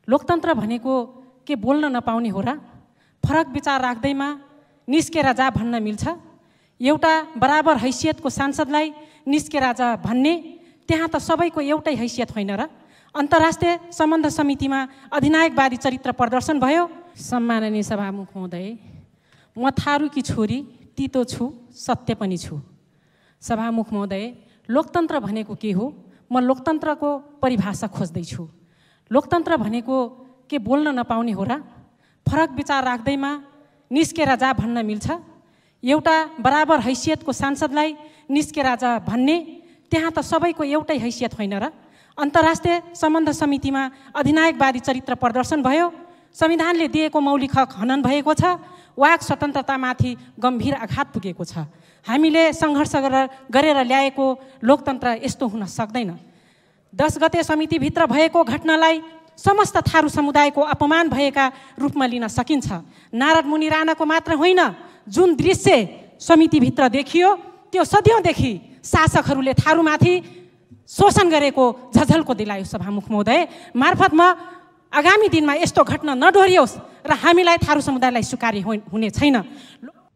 लोकतन्त्र भनेको के बोल्न नपाउने हो र? फरक विचार राख्दैमा निस्केर जा भन्न मिल्छ? एउटा बराबर हैसियतको सांसदलाई निस्केर जा भन्ने, त्यहाँ त सबैको एउटै हैसियत होइन र? अन्तर्राष्ट्रिय सम्बन्ध समितिमा अधिनायकवादी चरित्र प्रदर्शन भयो। सम्माननीय सभामुख महोदय, म थारूकी छोरी, तितो छु, सत्य पनि छु। सभामुख महोदय, लोकतन्त्र भनेको के हो? म लोकतन्त्रको परिभाषा खोज्दैछु। लोकतन्त्र भनेको के बोल्न नपाउने हो र? फरक विचार राख्दैमा निस्केर जा भन्न मिल्छ? एउटा बराबर हैसियतको सांसदलाई निस्केर जा भन्ने, त्यहाँ त सबैको एउटै हैसियत होइन र? अन्तर्राष्ट्रिय सम्बन्ध समितिमा अधिनायकवादी चरित्र प्रदर्शन भयो। संविधानले दिएको मौलिक हक हनन भएको छ। वाक स्वतन्त्रतामाथि गम्भीर आघात पुगेको छ। हामीले सङ्घर्ष गरेर ल्याएको लोकतन्त्र यस्तो हुन सक्दैन। 10 गते समितिभित्र भएको घटनालाई समस्त थारू समुदायको अपमान भएका रूपमा लिन सकिन्छ। नारद मुनि राणाको मात्र होइन, जुन दृश्य समितिभित्र देखियो त्यो सदियौँदेखि शासकहरूले थारूमाथि शोषण गरेको झझल्को दिलायो। सभामुख महोदय, मार्फत म आगामी दिनमा यस्तो घटना नडोहोरियोस् र हामीलाई थारू समुदायलाई स्वीकार्य हुने छैन।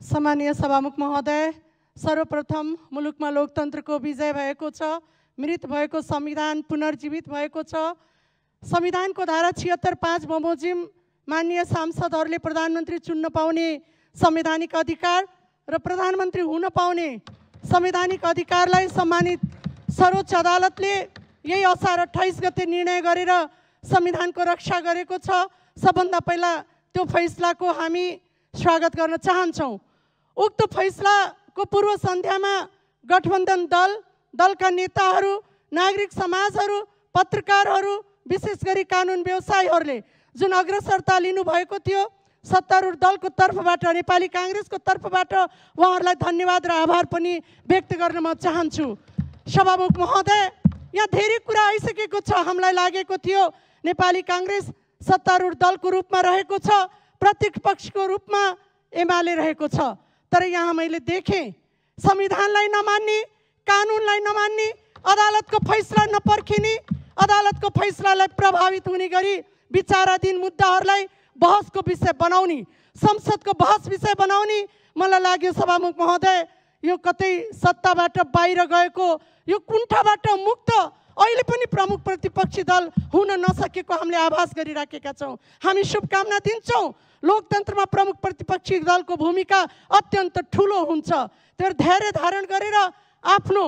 सम्मानीय सभामुख महोदय, सर्वप्रथम मुलुकमा लोकतन्त्रको विजय भएको छ। मृत भएको संविधान पुनर्जीवित भएको छ। संविधानको धारा 76(5) बमोजिम माननीय सांसदहरूले प्रधानमन्त्री चुन्न पाउने संवैधानिक अधिकार र प्रधानमन्त्री हुन पाउने संवैधानिक अधिकारलाई सम्मानित सर्वोच्च अदालतले यही असार 28 गते निर्णय गरेर संविधानको रक्षा गरेको छ। सबभन्दा पहिला त्यो फैसलाको हामी स्वागत गर्न चाहन्छौँ। उक्त फैसलाको पूर्व सन्ध्यामा गठबन्धन दलका नेताहरू, नागरिक समाजहरू, पत्रकारहरू, विशेष गरी कानुन व्यवसायीहरूले जुन अग्रसरता लिनुभएको थियो, सत्तारूढ दलको तर्फबाट, नेपाली काङ्ग्रेसको तर्फबाट उहाँहरूलाई धन्यवाद र आभार पनि व्यक्त गर्न म चाहन्छु। सभामुख महोदय, यहाँ धेरै कुरा आइसकेको छ। हामीलाई लागेको थियो नेपाली काङ्ग्रेस सत्तारूढ दलको रूपमा रहेको छ, प्रतिपक्षको रूपमा एमाले रहेको छ। तर यहाँ मैले देखेँ संविधानलाई नमान्ने, कानुनलाई नमान्ने, अदालतको फैसला नपर्खिने, अदालतको फैसलालाई प्रभावित हुने गरी विचाराधीन मुद्दाहरूलाई बहसको विषय बनाउने, संसदको बहस विषय बनाउने, मलाई लाग्यो सभामुख महोदय यो कतै सत्ताबाट बाहिर गएको, यो कुण्ठाबाट मुक्त अहिले पनि प्रमुख प्रतिपक्षी दल हुन नसकेको हामीले आभास गरिराखेका छौँ। हामी शुभकामना दिन्छौँ। लोकतन्त्रमा प्रमुख प्रतिपक्षी दलको भूमिका अत्यन्त ठुलो हुन्छ। तर धैर्य धारण गरेर आफ्नो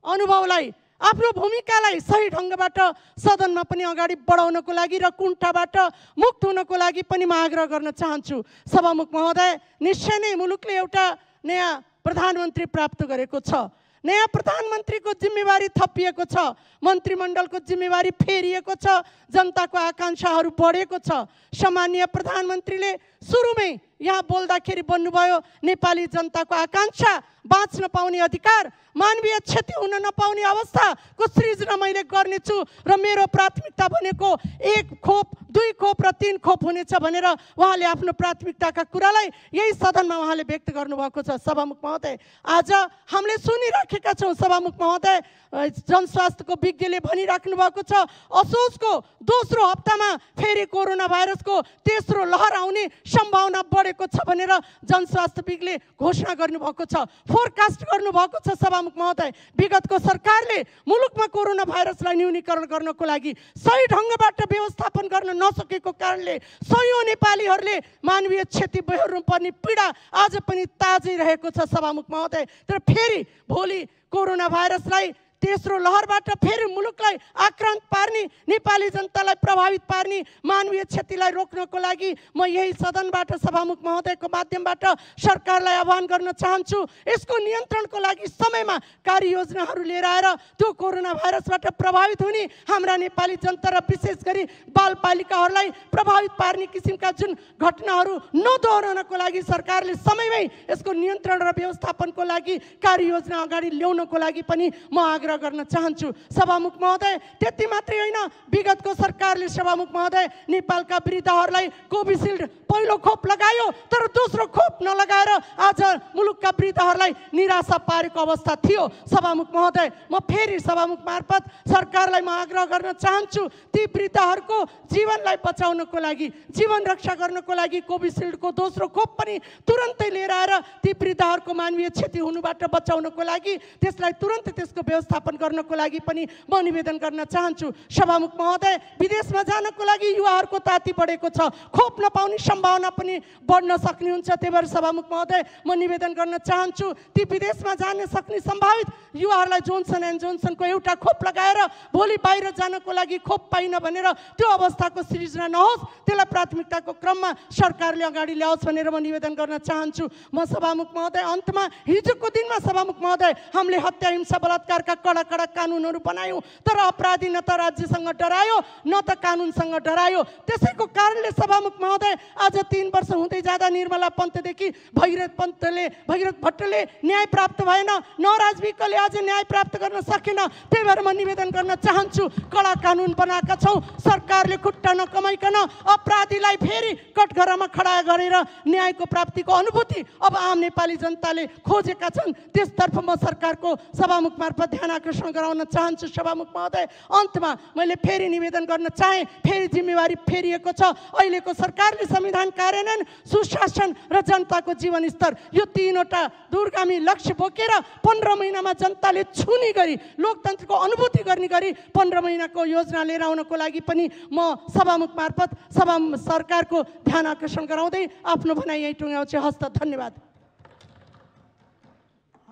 अनुभवलाई, आफ्नो भूमिकालाई सही ढङ्गबाट सदनमा पनि अगाडि बढाउनको लागि र कुण्ठाबाट मुक्त हुनको लागि पनि म आग्रह गर्न चाहन्छु। सभामुख महोदय, निश्चय नै मुलुकले एउटा नयाँ प्रधानमन्त्री प्राप्त गरेको छ। नयाँ प्रधानमन्त्रीको जिम्मेवारी थपिएको छ। मन्त्रीमण्डलको जिम्मेवारी फेरिएको छ। जनताको आकाङ्क्षाहरू बढेको छ। सम्माननीय प्रधानमन्त्रीले सुरुमै यहाँ बोल्दाखेरि भन्नुभयो नेपाली जनताको आकाङ्क्षा, बाँच्न पाउने अधिकार, मानवीय क्षति हुन नपाउने अवस्थाको सृजना मैले गर्नेछु र मेरो प्राथमिकता भनेको 1 खोप, 2 खोप र 3 खोप हुनेछ भनेर उहाँले आफ्नो प्राथमिकताका कुरालाई यही सदनमा उहाँले व्यक्त गर्नुभएको छ। सभामुख महोदय, आज हामीले सुनिराखेका छौँ सभामुख महोदय, जनस्वास्थ्यको विज्ञले भनिराख्नु भएको छ असोजको दोस्रो हप्तामा फेरि कोरोना भाइरसको तेस्रो लहर आउने सम्भावना बढेको छ भनेर जनस्वास्थ्य विज्ञले घोषणा गर्नुभएको छ, फोरकास्ट गर्नुभएको छ। सभामुख महोदय, विगतको सरकारले मुलुकमा कोरोना भाइरसलाई न्यूनीकरण गर्नको लागि सही ढङ्गबाट व्यवस्थापन गर्न नसकेको कारणले सयौँ नेपालीहरूले मानवीय क्षति बेहोर्नु पर्ने पीडा आज पनि ताजै रहेको छ। सभामुख महोदय, तर फेरि भोलि कोरोना भाइरसलाई तेस्रो लहरबाट फेरि मुलुकलाई आक्रान्त पार्ने, नेपाली जनतालाई प्रभावित पार्ने मानवीय क्षतिलाई रोक्नको लागि म यही सदनबाट सभामुख महोदयको माध्यमबाट सरकारलाई आह्वान गर्न चाहन्छु। यसको नियन्त्रणको लागि समयमा कार्ययोजनाहरू लिएर आएर त्यो कोरोना भाइरसबाट प्रभावित हुने हाम्रा नेपाली जनता र विशेष गरी बालबालिकाहरूलाई प्रभावित पार्ने किसिमका जुन घटनाहरू नदोहोरनको लागि सरकारले समयमै यसको नियन्त्रण र व्यवस्थापनको लागि कार्ययोजना अगाडि ल्याउनको लागि पनि म आग्रह आग्रह गर्न चाहन्छु सभामुख महोदय। त्यति मात्रै होइन, विगतको सरकारले सभामुख महोदय नेपालका वृद्धहरूलाई कोभिसिल्ड पहिलो खोप लगायो, तर दोस्रो खोप नलगाएर आज मुलुकका वृद्धहरूलाई निराशा पारेको अवस्था थियो। सभामुख महोदय, म फेरि सभामुख मार्फत सरकारलाई म आग्रह गर्न चाहन्छु, ती वृद्धहरूको जीवनलाई बचाउनको लागि, जीवन रक्षा गर्नको लागि कोभिसिल्डको दोस्रो खोप पनि तुरन्तै लिएर आएर ती वृद्धहरूको मानवीय क्षति हुनुबाट बचाउनको लागि, त्यसलाई तुरन्तै त्यसको व्यवस्थापन गर्नको लागि पनि म निवेदन गर्न चाहन्छु। सभामुख महोदय, विदेशमा जानको लागि युवाहरूको ताती बढेको छ, खोप नपाउने सम्भावना पनि बढ्न सक्ने हुन्छ। त्यही भएर सभामुख महोदय, म निवेदन गर्न चाहन्छु, ती विदेशमा जान सक्ने सम्भावित युवाहरूलाई जोन्सन एन्ड जोन्सनको एउटा खोप लगाएर भोलि बाहिर जानको लागि खोप पाइन भनेर त्यो अवस्थाको सृजना नहोस्, त्यसलाई प्राथमिकताको क्रममा सरकारले अगाडि ल्याओस् भनेर म निवेदन गर्न चाहन्छु। म सभामुख महोदय, अन्तमा हिजोको दिनमा सभामुख महोदय, हामीले हत्या हिंसा बलात्कारका कडा कडा कानुनहरू बनायौँ, तर अपराधी न त राज्यसँग डरायो न त कानुनसँग डरायो। त्यसैको कारणले सभामुख महोदय, आज 3 वर्ष हुँदै जाँदा निर्मला पन्तदेखि भगीरथ भट्टले न्याय प्राप्त भएन, नवराज विकले आज न्याय प्राप्त गर्न सकेन। त्यही भएर म निवेदन गर्न चाहन्छु, कडा कानुन बनाएका छौँ, सरकारले खुट्टा नकमाइकन अपराधीलाई फेरि कठघरामा खडा गरेर न्यायको प्राप्तिको अनुभूति अब आम नेपाली जनताले खोजेका छन्, त्यसतर्फ म सरकारको सभामुख मार्फत ध्यान आकर्षण गराउन चाहन्छु। सभामुख महोदय, अन्तमा मैले फेरि निवेदन गर्न चाहेँ, फेरि जिम्मेवारी फेरिएको छ। अहिलेको सरकारले संविधान कार्यान्वयन, सुशासन र जनताको जीवनस्तर, यो 3वटा दूरगामी लक्ष्य बोकेर 15 महिनामा जनताले छुने गरी, लोकतन्त्रको अनुभूति गर्ने गरी 15 महिनाको योजना लिएर आउनको लागि पनि म सभामुख मार्फत सरकारको ध्यान आकर्षण गराउँदै आफ्नो भनाइ यहीँ टुङ्ग्याउँछु। हस्त, धन्यवाद।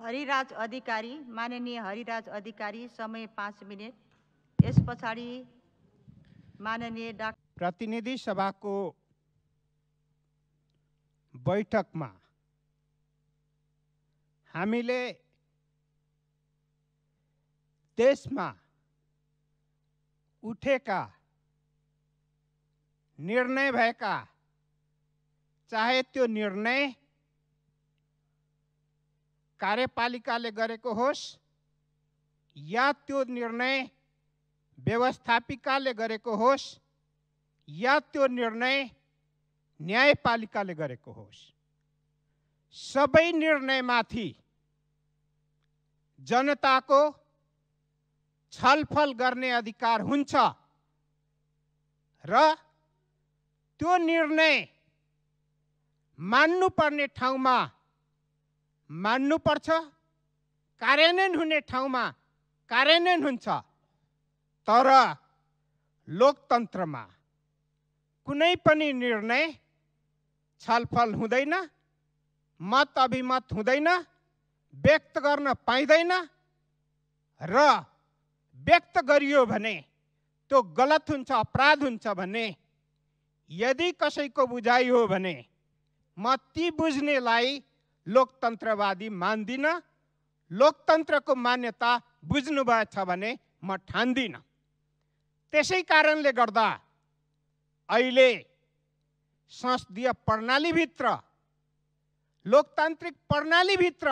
हरिराज अधिकारी, माननीय हरिराज अधिकारी, समय 5 मिनट। यस पछाडि माननीय डाक्टर। प्रतिनिधि सभाको बैठकमा हामीले देशमा उठेका निर्णय भएका, चाहे त्यो निर्णय कार्यपालिकाले गरेको होस् या त्यो निर्णय व्यवस्थापिकाले गरेको होस् या त्यो निर्णय न्यायपालिकाले गरेको होस्, सबै निर्णयमाथि जनताको छलफल गर्ने अधिकार हुन्छ र त्यो निर्णय मान्नुपर्ने ठाउँमा मान्नुपर्छ, कार्यान्वयन हुने ठाउँमा कार्यान्वयन हुन्छ। तर लोकतन्त्रमा कुनै पनि निर्णय छलफल हुँदैन, मत अभिमत हुँदैन, व्यक्त गर्न पाइँदैन र व्यक्त गरियो भने त्यो गलत हुन्छ, अपराध हुन्छ भने यदि कसैको बुझाइ हो भने म ती बुझ्नेलाई लोकतन्त्रवादी मान्दिन। लोकतन्त्रको मान्यता बुझ्नुभएछ भने म ठान्दिन। त्यसै कारणले गर्दा अहिले संसदीय प्रणालीभित्र, लोकतान्त्रिक प्रणालीभित्र,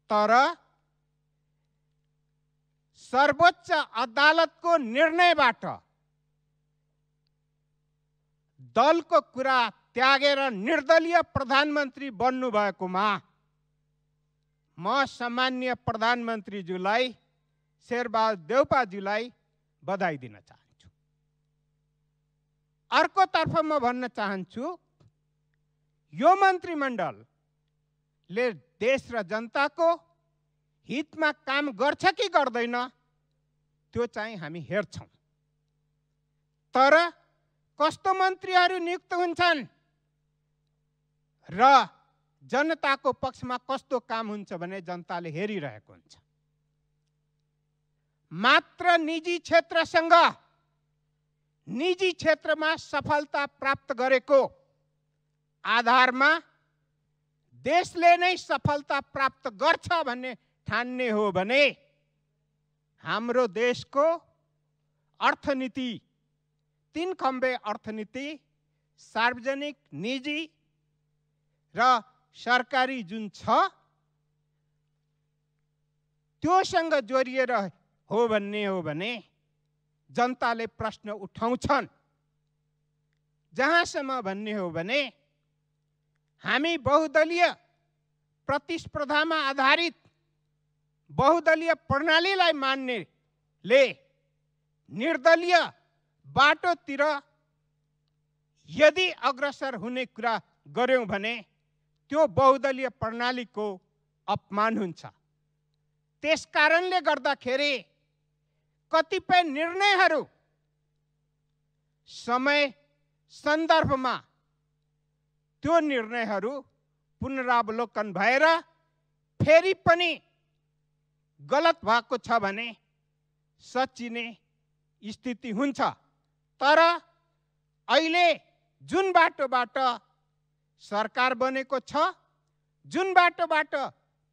तर सर्वोच्च अदालतको निर्णयबाट दलको कुरा त्यागेर निर्दलीय प्रधानमन्त्री बन्नु भएकोमा म सामान्य प्रधानमन्त्रीज्यूलाई, शेरबहादुर देउपाज्यूलाई बधाई दिन चाहन्छु। अर्कोतर्फ म भन्न चाहन्छु, यो मन्त्रीमण्डलले देश र जनताको हितमा काम गर्छ कि गर्दैन त्यो चाहिँ हामी हेर्छौँ। तर कस्तो मन्त्रीहरू नियुक्त हुन्छन् र जनताको पक्षमा कस्तो काम हुन्छ भने जनताले हेरिरहेको हुन्छ। मात्र निजी क्षेत्रसँग, निजी क्षेत्रमा सफलता प्राप्त गरेको आधारमा देशले नै सफलता प्राप्त गर्छ भन्ने ठान्ने हो भने हाम्रो देशको अर्थनीति, 3 खम्बे अर्थनीति, सार्वजनिक, निजी र सरकारी जुन छ, त्योसँग जोडिएर हो भन्ने हो भने जनताले प्रश्न उठाउँछन्। जहाँसम्म भन्ने हो भने हामी बहुदलीय प्रतिस्पर्धामा आधारित बहुदलीय प्रणालीलाई मान्नेले निर्दलीय बाटोतिर यदि अग्रसर हुने कुरा गर्यौं भने त्यो बहुदलीय प्रणालीको अपमान हुन्छ। त्यसकारणले गर्दाखेरि कतिपय निर्णयहरू समय सन्दर्भमा त्यो निर्णयहरू पुनरावलोकन भएर फेरि पनि गलत भएको छ भने सचिने स्थिति हुन्छ। तर अहिले जुन बाटोबाट सरकार बनेको छ, जुन बाटोबाट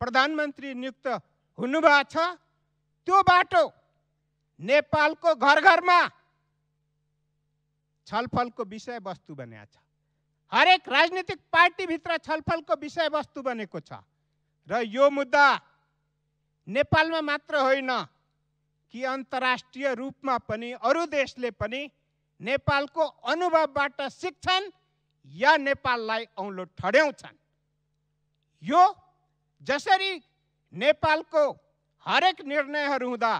प्रधानमन्त्री नियुक्त हुनुभएको छ, त्यो बाटो नेपालको घर घरमा छलफलको विषयवस्तु बनेको छ। हरेक राजनीतिक पार्टीभित्र छलफलको विषयवस्तु बनेको छ। र यो मुद्दा नेपालमा मात्र होइन कि अन्तर्राष्ट्रिय रूपमा पनि अरू देशले पनि नेपालको अनुभवबाट सिक्छन् या नेपाललाई औँलो ठड्याउँछन्। यो जसरी नेपालको हरेक निर्णयहरू हुँदा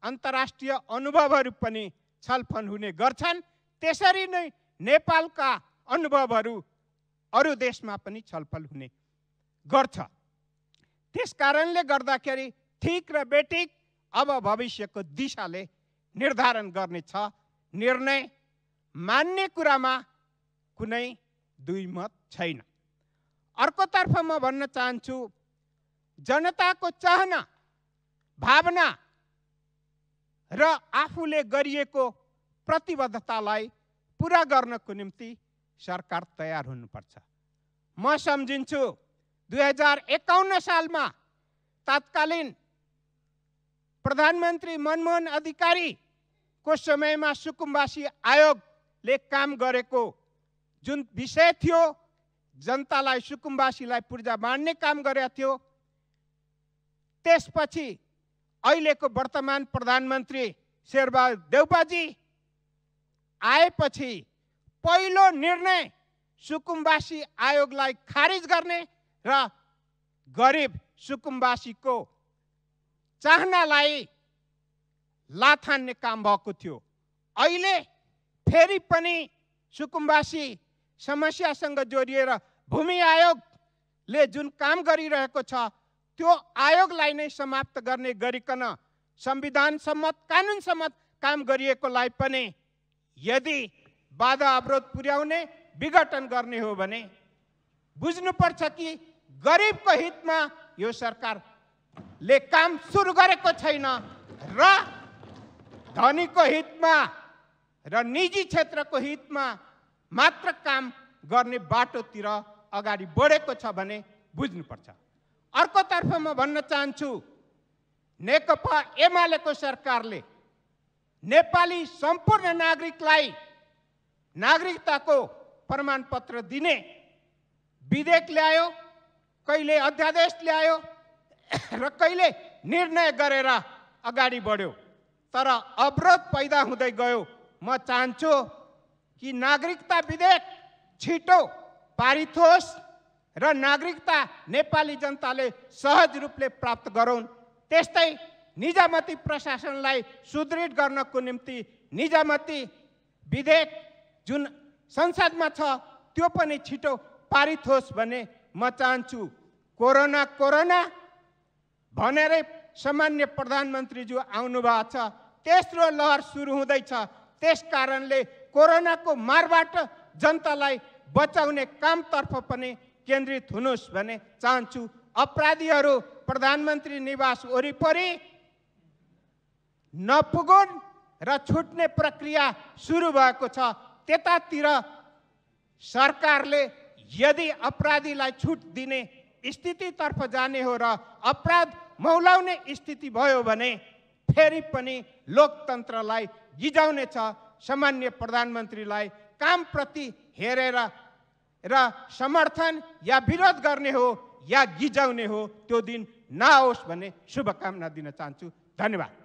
अन्तर्राष्ट्रिय अनुभवहरू पनि छलफल हुने गर्छन्, त्यसरी नै नेपालका अनुभवहरू अरू देशमा पनि छलफल हुने गर्छ। त्यसकारणले गर्दाखेरि ठीक र बेठिक अब भविष्यको दिशाले निर्धारण गर्नेछ। निर्णय मान्ने कुरामा कुनै दुई मत छैन। अर्कोतर्फ म भन्न चाहन्छु, जनताको चाहना भावना र आफूले गरिएको प्रतिबद्धतालाई पुरा गर्नको निम्ति सरकार तयार हुनुपर्छ। म सम्झिन्छु 2051 सालमा तत्कालीन प्रधानमन्त्री मनमोहन अधिकारीको समयमा सुकुम्बासी आयोगले काम गरेको जुन विषय थियो, जनतालाई सुकुम्बासीलाई पूर्जा बाँड्ने काम गरेको थियो। त्यसपछि अहिलेको वर्तमान प्रधानमन्त्री शेरबहादुर देउपाजी आएपछि पहिलो निर्णय सुकुम्बासी आयोगलाई खारिज गर्ने र गरिब सुकुम्बासीको चाहनालाई लाथान्ने काम भएको थियो। अहिले फेरि पनि सुकुम्बासी समस्यासँग जोडिएर भूमि आयोगले जुन काम गरिरहेको छ, त्यो आयोगलाई नै समाप्त गर्ने गरिकन संविधान सम्मत कानुन सम्मत काम गरिएकोलाई पनि यदि बाधा अवरोध पुर्याउने विघटन गर्ने हो भने बुझ्नुपर्छ कि गरिबको हितमा यो सरकारले काम सुरु गरेको छैन र धनीको हितमा र निजी क्षेत्रको हितमा मात्र काम गर्ने बाटोतिर अगाडि बढेको छ भने बुझ्नुपर्छ। अर्कोतर्फ म भन्न चाहन्छु, नेकपा एमालेको सरकारले नेपाली सम्पूर्ण नागरिकलाई नागरिकताको प्रमाणपत्र दिने विधेयक ल्यायो, कहिले अध्यादेश ल्यायो र कहिले निर्णय गरेर अगाडि बढ्यो। तर अवरोध पैदा हुँदै गयो। म चाहन्छु कि नागरिकता विधेयक छिटो पारित होस् र नागरिकता नेपाली जनताले सहज रूपले प्राप्त गरून्। त्यस्तै निजामती प्रशासनलाई सुदृढ गर्नको निम्ति निजामती विधेयक जुन संसदमा छ त्यो पनि छिटो पारित होस् भन्ने म चाहन्छु। कोरोना कोरोना भनेरै सामान्य प्रधानमन्त्रीज्यू आउनु भएको छ, तेस्रो लहर सुरु हुँदैछ। त्यसकारणले कोरोनाको मारबाट जनतालाई बचाउने कामतर्फ पनि केन्द्रित हुनुहोस् भन्ने चाहन्छु। अपराधीहरू प्रधानमन्त्री निवास वरिपरि नपुगुन् र छुट्ने प्रक्रिया सुरु भएको छ। त्यतातिर सरकारले यदि अपराधीलाई छुट दिने स्थितितर्फ जाने हो र अपराध मौलाउने स्थिति भयो भने फेरि पनि लोकतन्त्रलाई गिजाउने छ। सामान्य प्रधानमन्त्रीलाई कामप्रति हेरेर र समर्थन या विरोध गर्ने हो या गिजाउने हो त्यो दिन नआओस् भन्ने शुभकामना दिन चाहन्छु। धन्यवाद।